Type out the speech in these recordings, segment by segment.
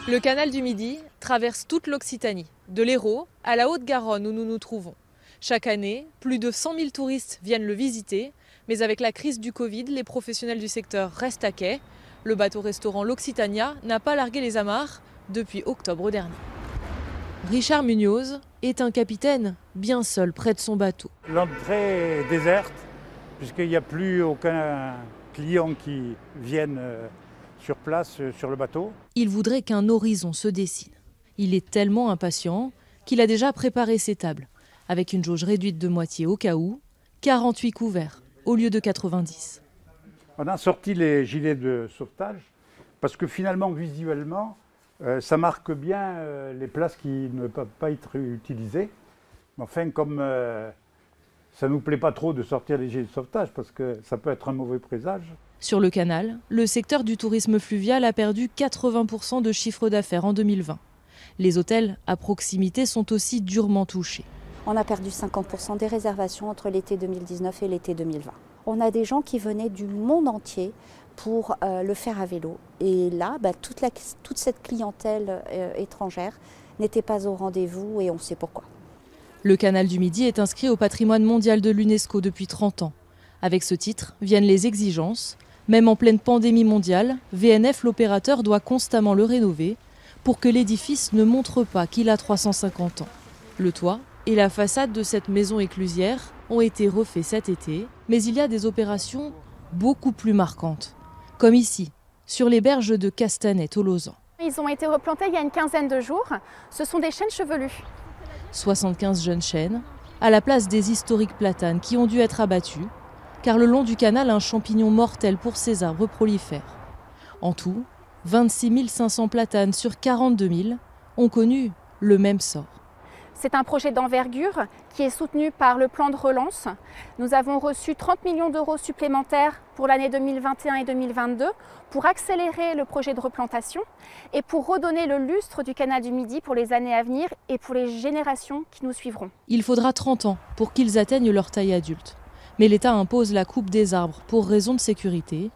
Le canal du Midi traverse toute l'Occitanie, de l'Hérault à la Haute-Garonne où nous nous trouvons. Chaque année, plus de 100 000 touristes viennent le visiter, mais avec la crise du Covid, les professionnels du secteur restent à quai. Le bateau-restaurant L'Occitania n'a pas largué les amarres depuis octobre dernier. Richard Munoz est un capitaine bien seul près de son bateau. L'entrée est déserte, puisqu'il n'y a plus aucun client qui vienne sur place, sur le bateau. Il voudrait qu'un horizon se dessine. Il est tellement impatient qu'il a déjà préparé ses tables, avec une jauge réduite de moitié au cas où, 48 couverts au lieu de 90. On a sorti les gilets de sauvetage, parce que finalement, visuellement, ça marque bien les places qui ne peuvent pas être utilisées. Enfin, comme ça ne nous plaît pas trop de sortir les gilets de sauvetage, parce que ça peut être un mauvais présage. Sur le canal, le secteur du tourisme fluvial a perdu 80% de chiffre d'affaires en 2020. Les hôtels à proximité sont aussi durement touchés. On a perdu 50% des réservations entre l'été 2019 et l'été 2020. On a des gens qui venaient du monde entier pour le faire à vélo. Et là, toute cette clientèle étrangère n'était pas au rendez-vous et on sait pourquoi. Le canal du Midi est inscrit au patrimoine mondial de l'UNESCO depuis 30 ans. Avec ce titre viennent les exigences. Même en pleine pandémie mondiale, VNF, l'opérateur, doit constamment le rénover pour que l'édifice ne montre pas qu'il a 350 ans. Le toit et la façade de cette maison éclusière ont été refaits cet été, mais il y a des opérations beaucoup plus marquantes, comme ici, sur les berges de Castanet-Tolosan. Ils ont été replantés il y a une quinzaine de jours. Ce sont des chênes chevelus. 75 jeunes chênes, à la place des historiques platanes qui ont dû être abattus, car le long du canal, un champignon mortel pour ces arbres prolifère. En tout, 26 500 platanes sur 42 000 ont connu le même sort. C'est un projet d'envergure qui est soutenu par le plan de relance. Nous avons reçu 30 millions d'euros supplémentaires pour l'année 2021 et 2022 pour accélérer le projet de replantation et pour redonner le lustre du canal du Midi pour les années à venir et pour les générations qui nous suivront. Il faudra 30 ans pour qu'ils atteignent leur taille adulte. Mais l'État impose la coupe des arbres pour raison de sécurité.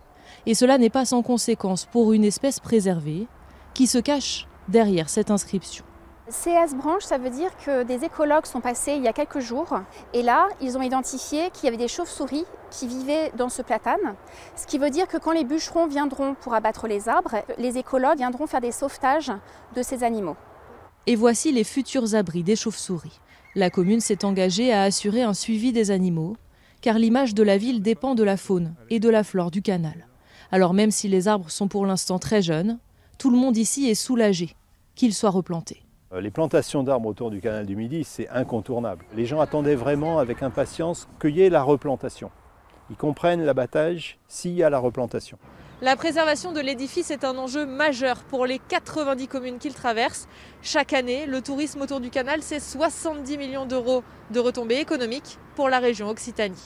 Et cela n'est pas sans conséquence pour une espèce préservée qui se cache derrière cette inscription. CS branche, ça veut dire que des écologues sont passés il y a quelques jours. Et là, ils ont identifié qu'il y avait des chauves-souris qui vivaient dans ce platane. Ce qui veut dire que quand les bûcherons viendront pour abattre les arbres, les écologues viendront faire des sauvetages de ces animaux. Et voici les futurs abris des chauves-souris. La commune s'est engagée à assurer un suivi des animaux, car l'image de la ville dépend de la faune et de la flore du canal. Alors même si les arbres sont pour l'instant très jeunes, tout le monde ici est soulagé qu'ils soient replantés. Les plantations d'arbres autour du canal du Midi, c'est incontournable. Les gens attendaient vraiment avec impatience qu'il y ait la replantation. Ils comprennent l'abattage s'il y a la replantation. La préservation de l'édifice est un enjeu majeur pour les 90 communes qu'il traverse. Chaque année, le tourisme autour du canal, c'est 70 millions d'euros de retombées économiques pour la région Occitanie.